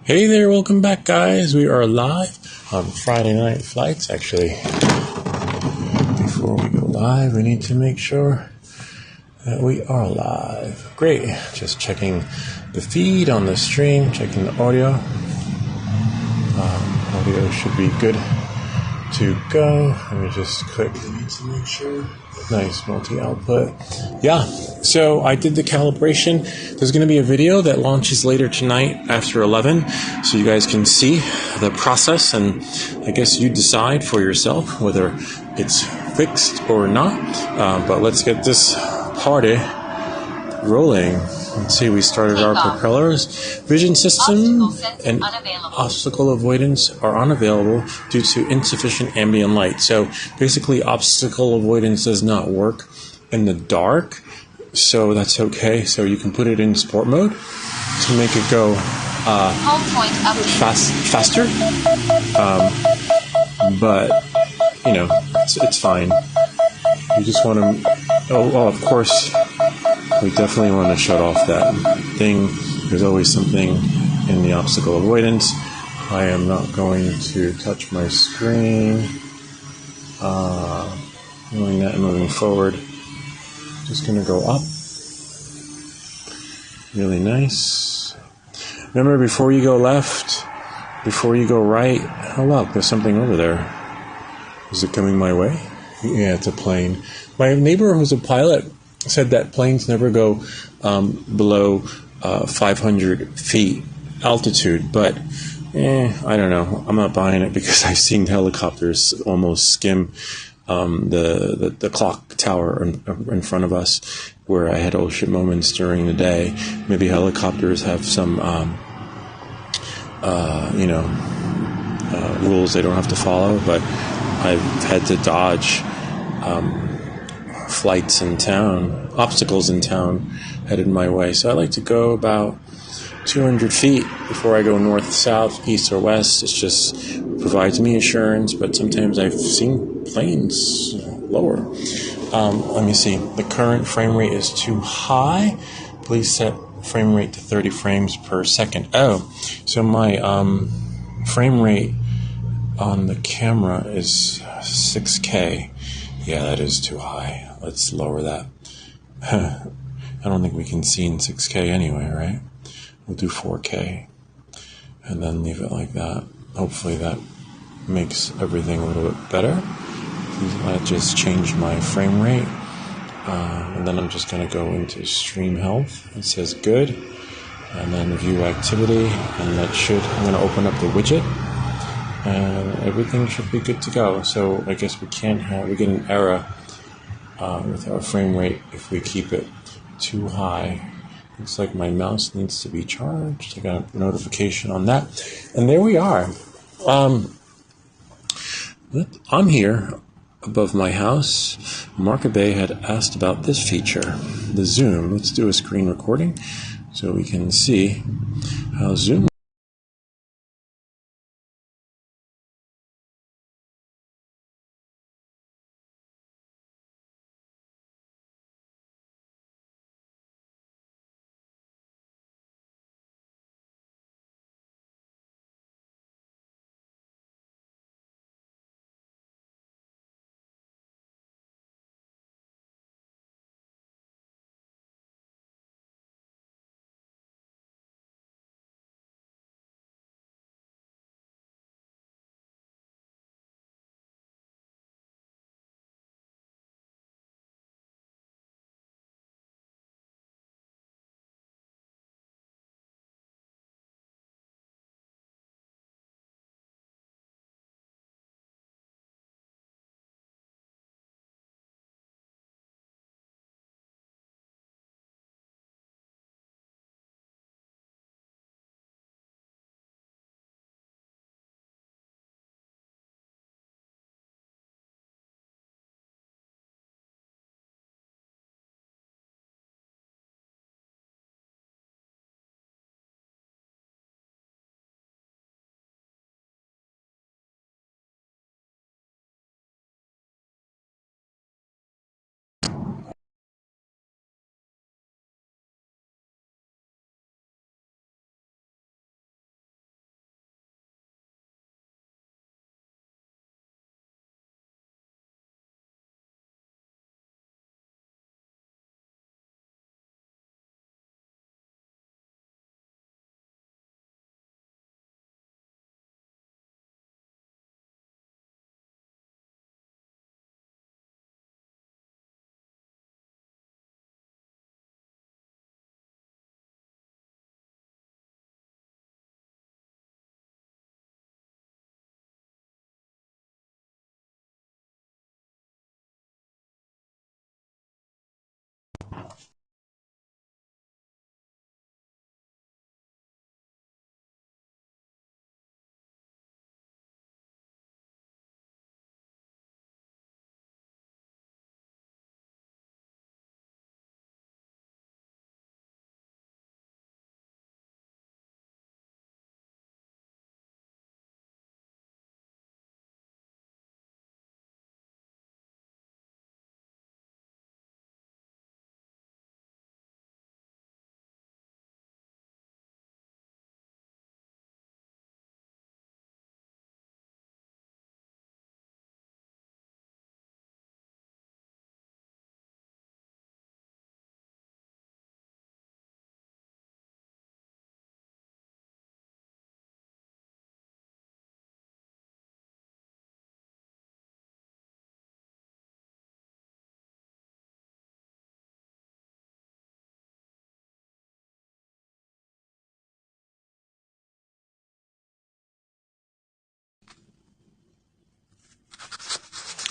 Hey there, welcome back guys. We are live on Friday Night Flights. Actually, before we go live, we need to make sure that we are live. Great, just checking the feed on the stream, checking the audio. Audio should be good to go. Let me just click to make sure. Nice multi-output. Yeah, so I did the calibration. There's going to be a video that launches later tonight after 11, so you guys can see the process, and I guess you decide for yourself whether it's fixed or not. But let's get this party rolling. Let's see, we started our propellers. Vision system and obstacle avoidance are unavailable due to insufficient ambient light. So basically, obstacle avoidance does not work in the dark, so that's okay. So you can put it in sport mode to make it go faster. But, you know, it's fine. You just want to... Oh, of course... We definitely want to shut off that thing. There's always something in the obstacle avoidance. I am not going to touch my screen. Doing that and moving forward. Just going to go up. Really nice. Remember, before you go left, before you go right, oh look, there's something over there. Is it coming my way? Yeah, it's a plane. My neighbor who's a pilot said that planes never go below 500 feet altitude, but I don't know. I'm not buying it because I've seen helicopters almost skim the clock tower in front of us, where I had oh shit moments during the day. Maybe helicopters have some rules they don't have to follow, but I've had to dodge flights in town, obstacles in town headed my way. So I like to go about 200 feet before I go north, south, east, or west. It just provides me assurance, but sometimes I've seen planes lower. Let me see. The current frame rate is too high. Please set frame rate to 30 frames per second. Oh, so my frame rate on the camera is 6K. Yeah, that is too high. Let's lower that. I don't think we can see in 6K anyway, right? We'll do 4K and then leave it like that. Hopefully that makes everything a little bit better. I just changed my frame rate. And then I'm just going to go into stream health. It says good. And then view activity. And that I'm going to open up the widget. And everything should be good to go. So I guess we get an error with our frame rate if we keep it too high. Looks like my mouse needs to be charged. I got a notification on that. And there we are. I'm here above my house. Mark Bay had asked about this feature, the zoom. Let's do a screen recording so we can see how zoom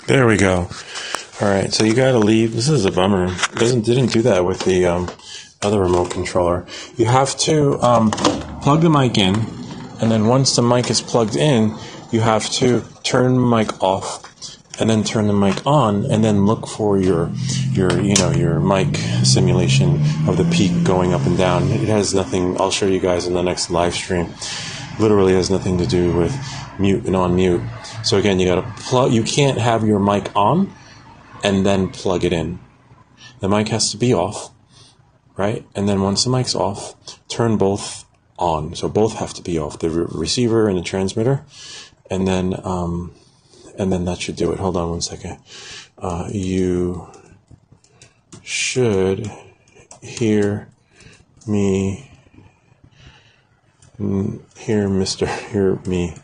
There we go. All right, so you got to leave. This is a bummer. Didn't do that with the other remote controller. You have to plug the mic in, and then once the mic is plugged in, you have to turn the mic off, and then turn the mic on, and then look for your mic simulation of the peak going up and down. It has nothing. I'll show you guys in the next live stream. Literally has nothing to do with mute and on mute. So again, you got to plug. You can't have your mic on and then plug it in. The mic has to be off, right? And then once the mic's off, turn both on. So both have to be off, the receiver and the transmitter, and then that should do it. Hold on one second. You should hear me. Hear me.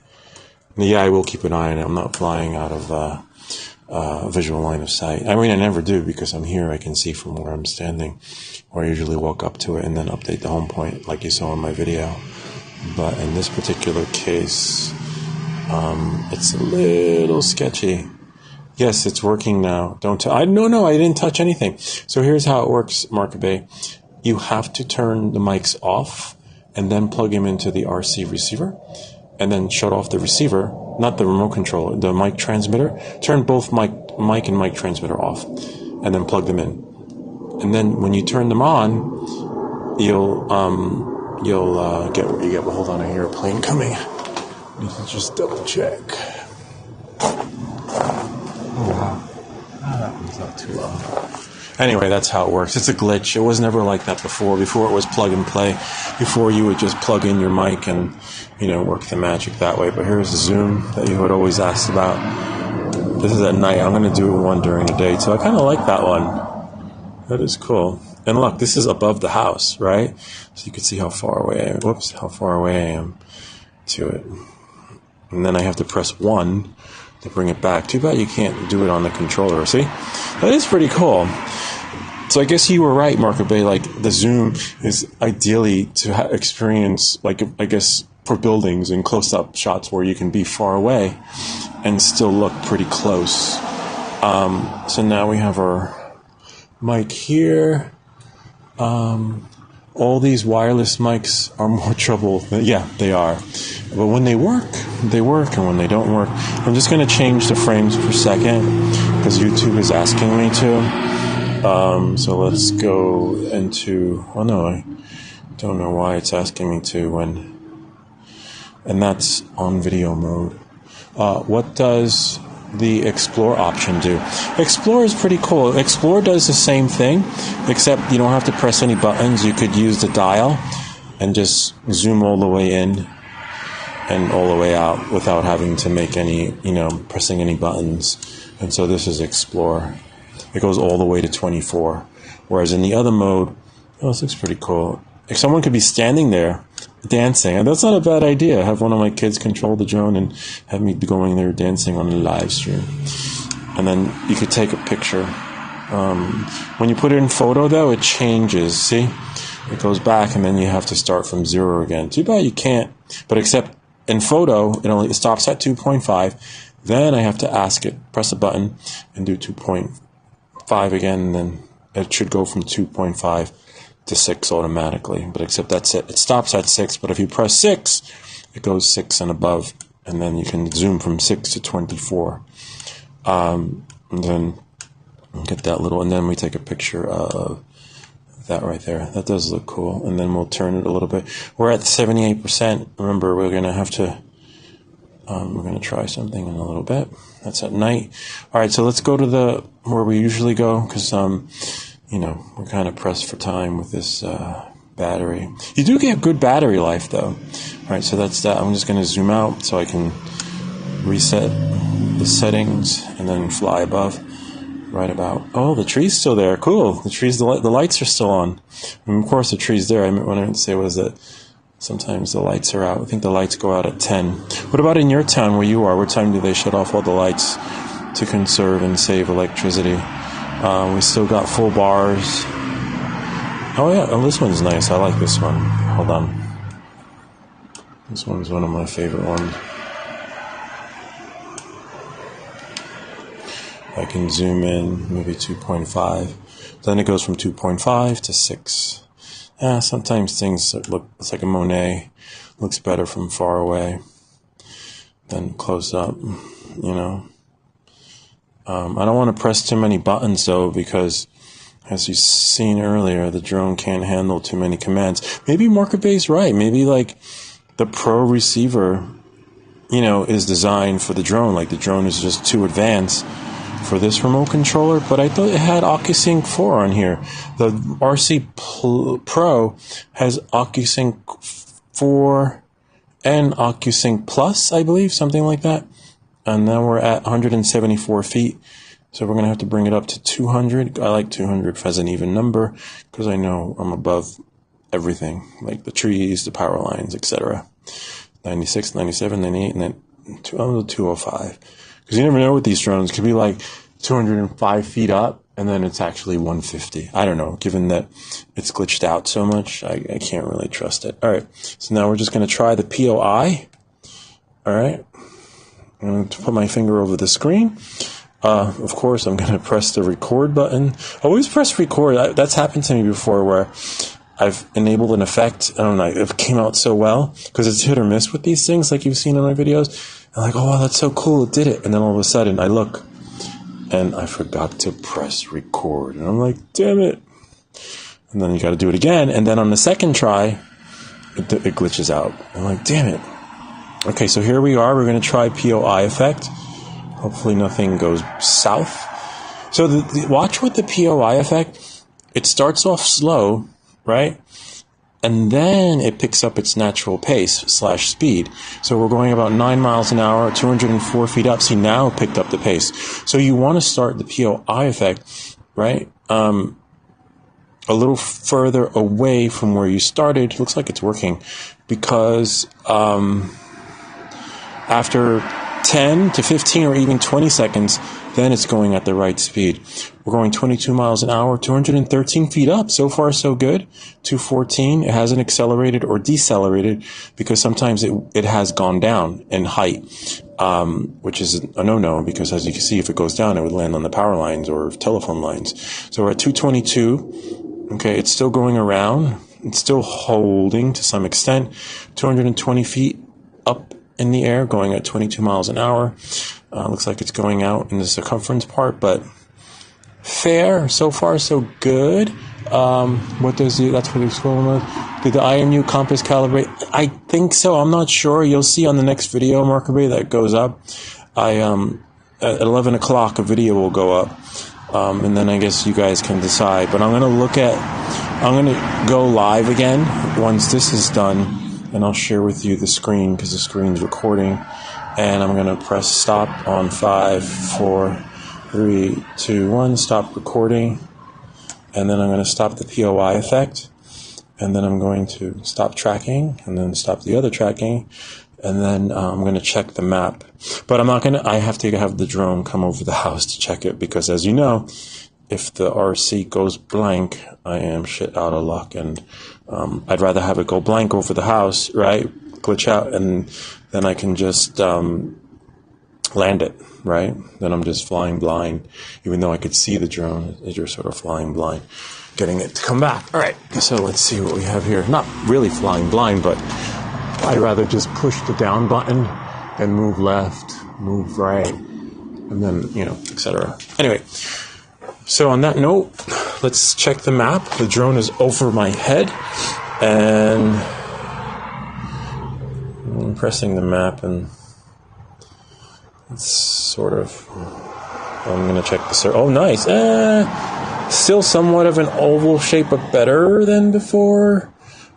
Yeah, I will keep an eye on it. I'm not flying out of visual line of sight. I mean, I never do because I'm here. I can see from where I'm standing, or I usually walk up to it and then update the home point like you saw in my video. But in this particular case, it's a little sketchy. Yes, it's working now. No, I didn't touch anything. So here's how it works, Markaby. You have to turn the mics off and then plug him into the RC receiver, and then shut off the receiver, not the remote control, the mic transmitter. Turn both mic and mic transmitter off, and then plug them in. And then when you turn them on, you'll get what you get. But hold on, I hear a plane coming. You can just double check. Oh wow, that one's not too low. Anyway, that's how it works. It's a glitch. It was never like that before. Before it was plug and play. Before you would just plug in your mic and, work the magic that way. But here's the zoom that you had always asked about. This is at night. I'm going to do one during the day. So I kind of like that one. That is cool. And look, this is above the house, right? So you can see how far away I am. Whoops, how far away I am to it. And then I have to press 1 to bring it back. Too bad you can't do it on the controller. See? That is pretty cool. So I guess you were right, Markaby. Like, the zoom is ideally to experience, like, I guess, for buildings and close-up shots where you can be far away and still look pretty close. So now we have our mic here. All these wireless mics are more trouble. Yeah, they are. But when they work, and when they don't work, I'm just going to change the frames per second because YouTube is asking me to. So let's go into, I don't know why it's asking me to and that's on video mode. What does the Explore option do? Explore is pretty cool. Explore does the same thing, except you don't have to press any buttons. You could use the dial and just zoom all the way in and all the way out without having to make any, pressing any buttons. And so this is Explore. It goes all the way to 24. Whereas in the other mode, this looks pretty cool. If someone could be standing there dancing, and that's not a bad idea. Have one of my kids control the drone and have me be going there dancing on the live stream. And then you could take a picture. When you put it in photo, though, it changes. See? It goes back, and then you have to start from 0 again. Too bad you can't. But except in photo, it stops at 2.5. Then I have to ask it, press a button, and do 2.5 again, and then it should go from 2.5 to 6 automatically. But except that's it. It stops at 6, but if you press 6, it goes 6 and above, and then you can zoom from 6 to 24. And then get that little, and then we take a picture of that right there. That does look cool. And then we'll turn it a little bit. We're at 78%. Remember, we're going to have to, we're going to try something in a little bit. That's at night. All right, so let's go to where we usually go, because, we're kind of pressed for time with this battery. You do get good battery life, though. All right, so that's that. I'm just going to zoom out so I can reset the settings and then fly above. Right about. Oh, the tree's still there. Cool. The trees, the lights are still on. And of course, the tree's there. I meant what I meant to say was that sometimes the lights are out. I think the lights go out at 10. What about in your town where you are? What time do they shut off all the lights to conserve and save electricity? We still got full bars. Oh, yeah. Oh, this one's nice. I like this one. Hold on. This one's one of my favorite ones. I can zoom in, maybe 2.5. Then it goes from 2.5 to 6. Sometimes things look, it's like a Monet, looks better from far away than close up, you know. I don't want to press too many buttons though, because as you've seen earlier, the drone can't handle too many commands. Maybe Market Bay's right. Maybe like the Pro receiver, you know, is designed for the drone. Like the drone is just too advanced for this remote controller. But I thought it had OcuSync 4 on here. The RC Pro has OcuSync 4 and OcuSync Plus, I believe, something like that. And now we're at 174 feet. So we're going to have to bring it up to 200. I like 200 as an even number because I know I'm above everything, like the trees, the power lines, etc. 96, 97, 98, and then 205. Because you never know with these drones. It could be like 205 feet up, and then it's actually 150. I don't know. Given that it's glitched out so much, I can't really trust it. All right. So now we're just going to try the POI. All right. I'm going to put my finger over the screen. Of course, I'm going to press the record button. Always press record. That's happened to me before where I've enabled an effect. I don't know. It came out so well because it's hit or miss with these things like you've seen in my videos. I'm like, oh, wow, that's so cool. It did it. And then all of a sudden I look and I forgot to press record. And I'm like, damn it. And then you got to do it again. And then on the second try, it glitches out. I'm like, damn it. Okay, so here we are. We're going to try POI effect. Hopefully nothing goes south. So watch with the POI effect. It starts off slow, right? And then it picks up its natural pace / speed. So we're going about 9 miles an hour, 204 feet up. See, now it picked up the pace. So you want to start the POI effect, right? A little further away from where you started. Looks like it's working because after 10 to 15 or even 20 seconds, then it's going at the right speed. We're going 22 miles an hour, 213 feet up. So far, so good. 214. It hasn't accelerated or decelerated because sometimes it has gone down in height, which is a no-no because as you can see, if it goes down, it would land on the power lines or telephone lines. So we're at 222. Okay, it's still going around. It's still holding to some extent. 220 feet up in the air, going at 22 miles an hour. Looks like it's going out in the circumference part, but fair. So far, so good. That's what it's going with. Did the IMU compass calibrate? I think so. I'm not sure. You'll see on the next video, Markaway, that goes up. At 11 o'clock, a video will go up. And then I guess you guys can decide. But I'm going to go live again once this is done. And I'll share with you the screen because the screen's recording. And I'm going to press stop on 5, 4, 3, 2, 1. Stop recording. And then I'm going to stop the POI effect. And then I'm going to stop tracking. And then stop the other tracking. And then I'm going to check the map. But I have to have the drone come over the house to check it. Because as you know, if the RC goes blank, I am shit out of luck. And I'd rather have it go blank over the house, right? Glitch out, and then I can just land it, right? Then I'm just flying blind, even though I could see the drone. You're sort of flying blind, getting it to come back. All right, so let's see what we have here. Not really flying blind, but I'd rather just push the down button and move left, move right, and then, etc. Anyway. So on that note, let's check the map. The drone is over my head, and I'm pressing the map, and it's sort of, I'm going to check the, oh, nice. Still somewhat of an oval shape, but better than before.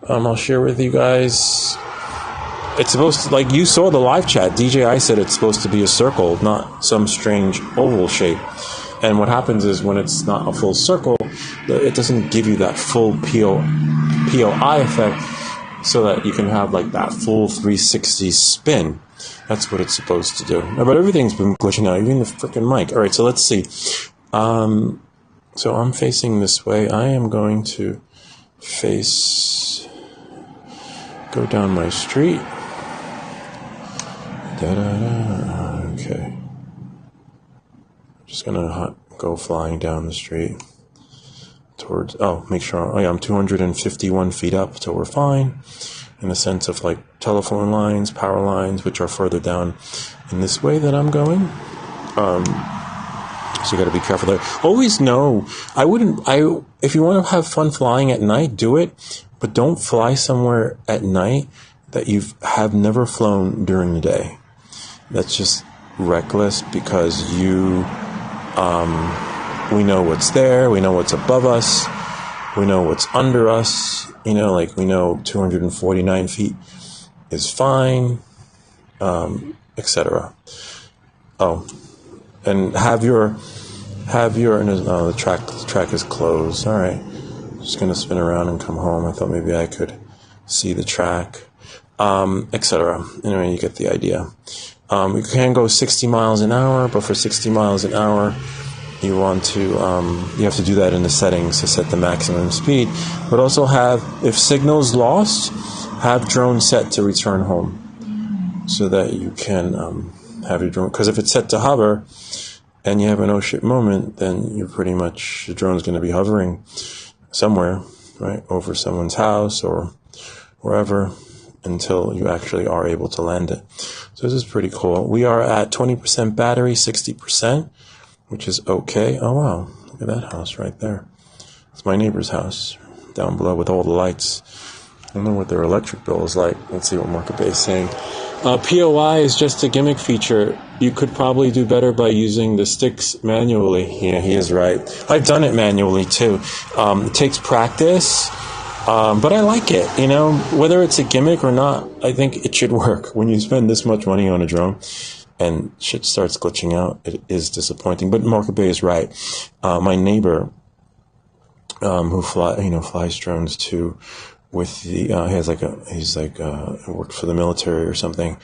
I'll share with you guys. It's supposed to, like you saw the live chat, DJI said it's supposed to be a circle, not some strange oval shape. And what happens is when it's not a full circle, it doesn't give you that full POI effect so that you can have like that full 360 spin. That's what it's supposed to do. But everything's been glitching out, even the freaking mic. All right, so let's see. So I'm facing this way. I am going to go down my street. Okay. Just gonna go flying down the street towards, make sure, I'm 251 feet up, so we're fine in the sense of like telephone lines, power lines, which are further down in this way that I'm going. So you got to be careful there. Always know, if you want to have fun flying at night, do it, but don't fly somewhere at night that have never flown during the day. That's just reckless, because we know what's there, we know what's above us, we know what's under us, we know 249 feet is fine, etc. And the track is closed. All right, just gonna spin around and come home. I thought maybe I could see the track, etc. Anyway, you get the idea. You can go 60 miles an hour, but for 60 miles an hour, you want to you have to do that in the settings to set the maximum speed. But also if signal's lost, have drone set to return home, so that you can have your drone. Because if it's set to hover, and you have an oh shit moment, then the drone's going to be hovering somewhere, right, over someone's house or wherever, until you actually are able to land it. So this is pretty cool. We are at 20% battery, 60%, which is okay. Oh wow, look at that house right there. It's my neighbor's house down below with all the lights. I don't know what their electric bill is like. Let's see what Market Bay is saying. POI is just a gimmick feature. You could probably do better by using the sticks manually. Yeah, he is right. I've done it manually too. It takes practice, but I like it. Whether it's a gimmick or not, I think it should work. When you spend this much money on a drone and shit starts glitching out, it is disappointing. But Market Bay is right. My neighbor, who flies drones too, with the he worked for the military or something,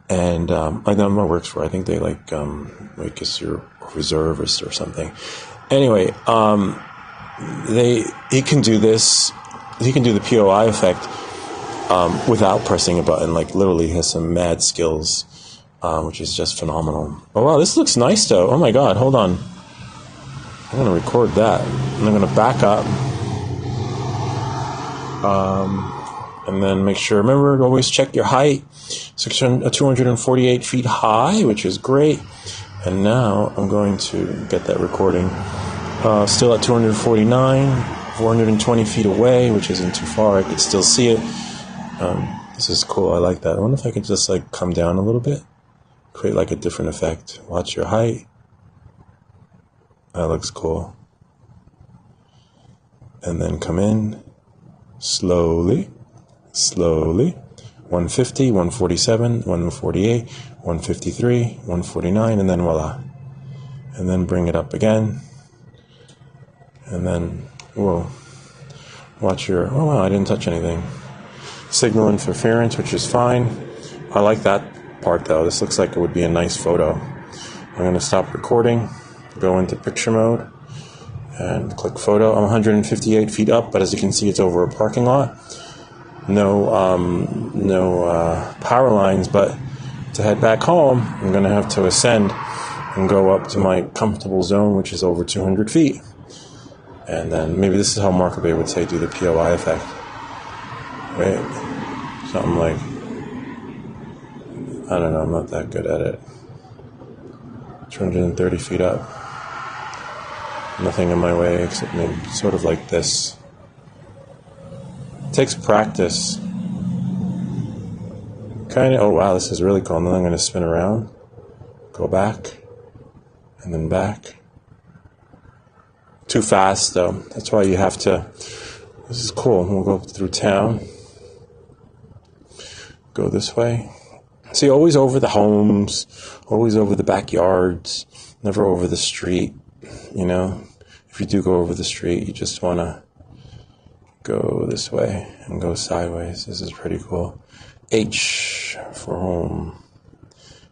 and I don't know what works for. I think they guess you're reservist or something. Anyway, he can do this. He can do the POI effect without pressing a button. Literally has some mad skills, which is just phenomenal. Oh wow, this looks nice though. Oh my god, hold on. I'm gonna record that, and I'm gonna back up. And then make sure, remember to always check your height. 248 feet high, which is great. And now I'm going to get that recording. Still at 249, 420 feet away, which isn't too far. I could still see it. This is cool. I like that. I wonder if I could just come down a little bit, create a different effect. Watch your height. That looks cool. And then come in. Slowly, 150, 147, 148, 153, 149, and then voila. And then bring it up again. And then, whoa, watch your, oh wow, I didn't touch anything. Signal interference, which is fine. I like that part though. This looks like it would be a nice photo. I'm going to stop recording, go into picture mode, and click photo. I'm 158 feet up, but as you can see, it's over a parking lot. No power lines, but to head back home, I'm going to have to ascend and go up to my comfortable zone, which is over 200 feet. And then maybe this is how Market Bay would say do the POI effect. Right? Something like, I don't know, I'm not that good at it. 230 feet up. Nothing in my way except maybe sort of like this. It takes practice. Oh wow, this is really cool. And then I'm going to spin around, go back, and then back. Too fast though. That's why you have to. This is cool. We'll go through town. Go this way. See, always over the homes, always over the backyards, never over the street. If you do go over the street, you just want to go this way and go sideways. This is pretty cool. H for home.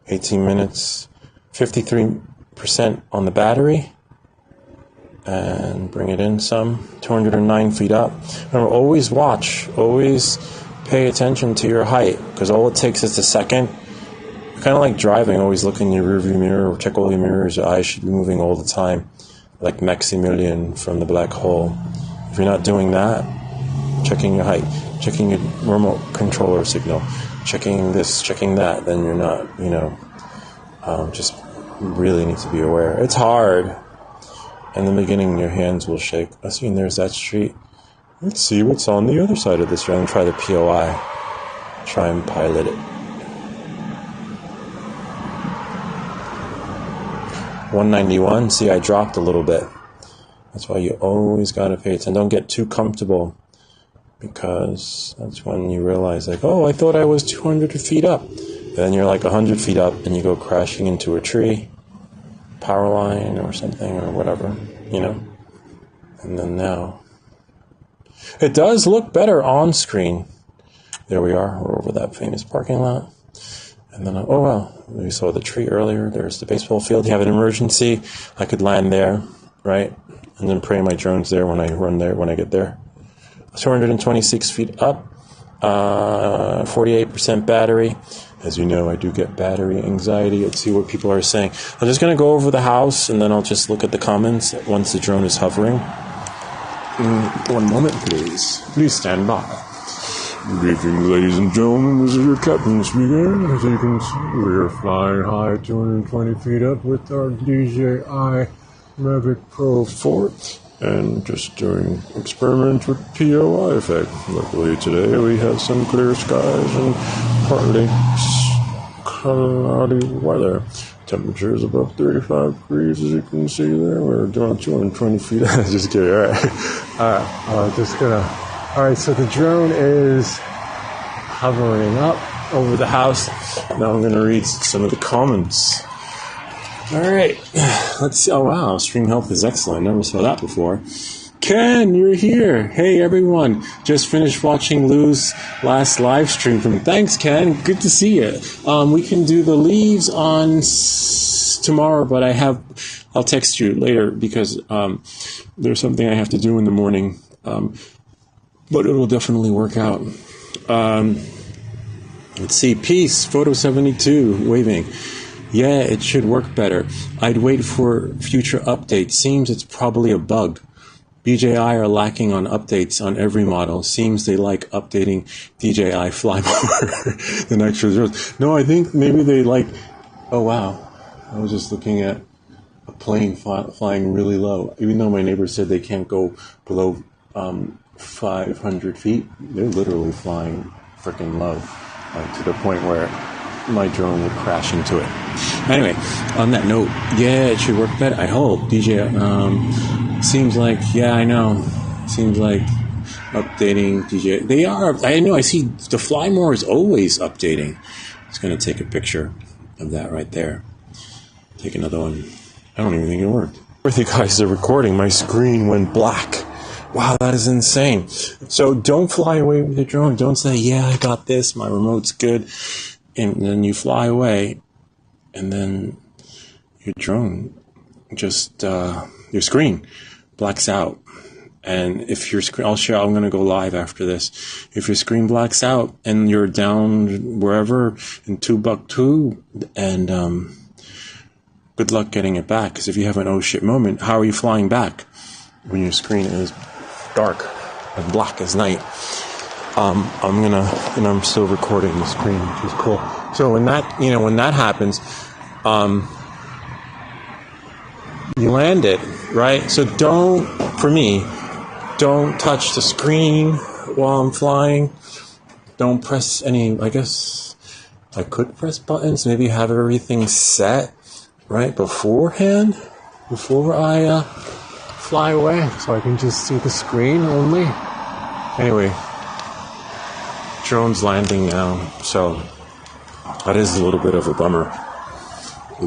18 minutes, 53% on the battery. And bring it in some. 209 feet up. Remember, always watch. Always pay attention to your height, because all it takes is a second Kind of like driving, always look in your rearview mirror, or check all your mirrors. Your eyes should be moving all the time, like Maximilian from the black hole. If you're not doing that, checking your height, checking your remote controller signal, checking this, checking that, then you're not, just really need to be aware. It's hard. In the beginning, your hands will shake. I see, and there's that street. Let's see what's on the other side of this. I'm going to try the POI. Try and pilot it. 191. See, I dropped a little bit. That's why you always got to pay attention. Don't get too comfortable, because that's when you realize, like, oh, I thought I was 200 feet up. Then you're like 100 feet up, and you go crashing into a tree, power line or something, or whatever, And then now, it does look better on screen. There we are. We're over that famous parking lot. And then, oh, well, we saw the tree earlier. There's the baseball field. You have an emergency. I could land there, right? And then pray my drone's there when I run there, when I get there. 226 feet up, 48% battery. As you know, I do get battery anxiety. Let's see what people are saying. I'm just going to go over the house, and then I'll just look at the comments once the drone is hovering. One moment, please. Please stand by. Good evening, ladies and gentlemen. This is your captain speaking. As you can see, we are flying high 220 feet up with our DJI Mavic Pro 4 and just doing experiments with POI effect. Luckily today we had some clear skies and partly cloudy weather. Temperature is above 35 degrees, as you can see there. We're doing 220 feet. Just kidding. All right, so the drone is hovering up over the house. Now I'm going to read some of the comments. All right, let's see. Oh, wow, stream health is excellent. Never saw that before. Ken, you're here. Hey, everyone. Just finished watching Lou's last live stream from. Thanks, Ken. Good to see you. We can do the leaves on tomorrow, but I'll text you later because there's something I have to do in the morning. But it will definitely work out. Let's see. Peace. Photo 72 waving. Yeah, it should work better. I'd wait for future updates. Seems it's probably a bug. DJI are lacking on updates on every model. Seems they like updating DJI Fly more than extra zeros. No, I think maybe they like... Oh, wow. I was just looking at a plane flying really low. Even though my neighbor said they can't go below 500 feet, they're literally flying freaking low, to the point where my drone would crash into it. Anyway, on that note, yeah, it should work better. I hope. DJI, seems like, yeah, I know. Seems like updating DJI. They are. I know. I see the Fly More is always updating. Just going to take a picture of that right there. Take another one. I don't even think it worked. I think guys are recording. My screen went black. Wow, that is insane. So don't fly away with your drone. Don't say, yeah, I got this. My remote's good. And then you fly away. And then your drone just, your screen blacks out. And if your screen, I'm going to go live after this. If your screen blacks out and you're down wherever in Timbuktu, and good luck getting it back. Because if you have an oh shit moment, how are you flying back when your screen is dark and black as night? I'm still recording the screen, which is cool. So when that happens, you land it, right? So don't touch the screen while I'm flying. Don't press any, I guess I could press buttons, maybe have everything set right beforehand, before I fly away, so I can just see the screen only. Anyway, drone's landing now, so that is a little bit of a bummer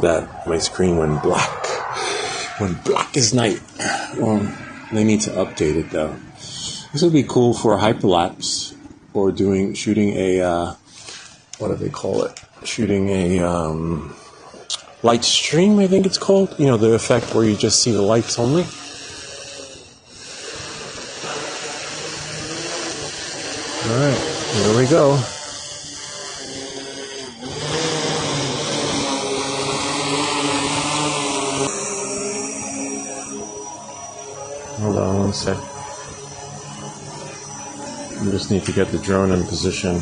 that my screen went black. Went black as night. Well, they need to update it though. This would be cool for a hyperlapse or shooting a what do they call it? Shooting a light stream, I think it's called. You know, the effect where you just see the lights only. Alright, here we go. One sec. You just need to get the drone in position.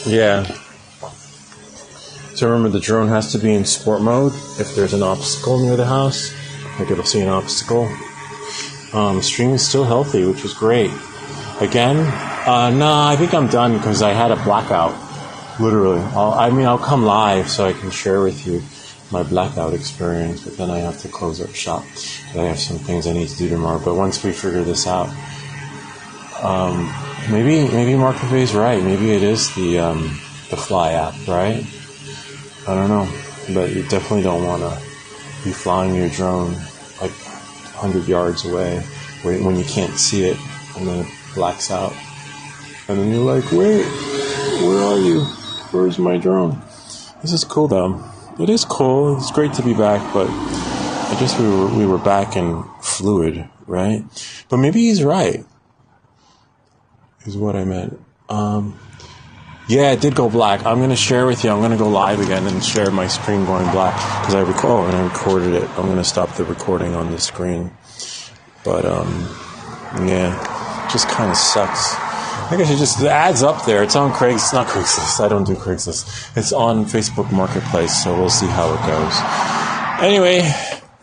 Yeah. So remember, the drone has to be in sport mode if there's an obstacle near the house. Like, it'll see an obstacle. Stream is still healthy, which is great. Again, I think I'm done because I had a blackout. Literally. I'll come live so I can share with you my blackout experience, but then I have to close up shop. I have some things I need to do tomorrow. But once we figure this out, maybe Mark is right. Maybe it is the Fly app, right? I don't know, but you definitely don't want to be flying your drone like 100 yards away when you can't see it, and then it blacks out, and then you're like, wait, where are you? Where's my drone? This is cool though. It is cool. It's great to be back, but I guess we were back in fluid, right? But maybe he's right. Is what I meant. Yeah, it did go black. I'm going to share with you. I'm going to go live again and share my screen going black because I recorded it. I'm going to stop the recording on the screen. But, yeah, it just kind of sucks. I guess the ad's up there. It's on Craigslist. It's not Craigslist. I don't do Craigslist. It's on Facebook Marketplace, so we'll see how it goes. Anyway,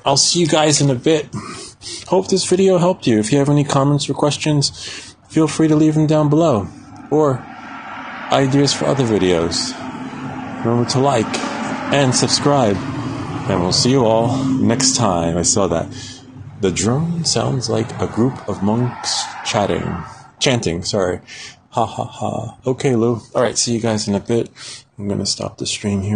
I'll see you guys in a bit. Hope this video helped you. If you have any comments or questions, feel free to leave them down below. Or ideas for other videos. Remember to like and subscribe. And we'll see you all next time. I saw that. The drone sounds like a group of monks chanting, sorry. Ha ha ha. Okay, Lou. Alright, see you guys in a bit. I'm gonna stop the stream here.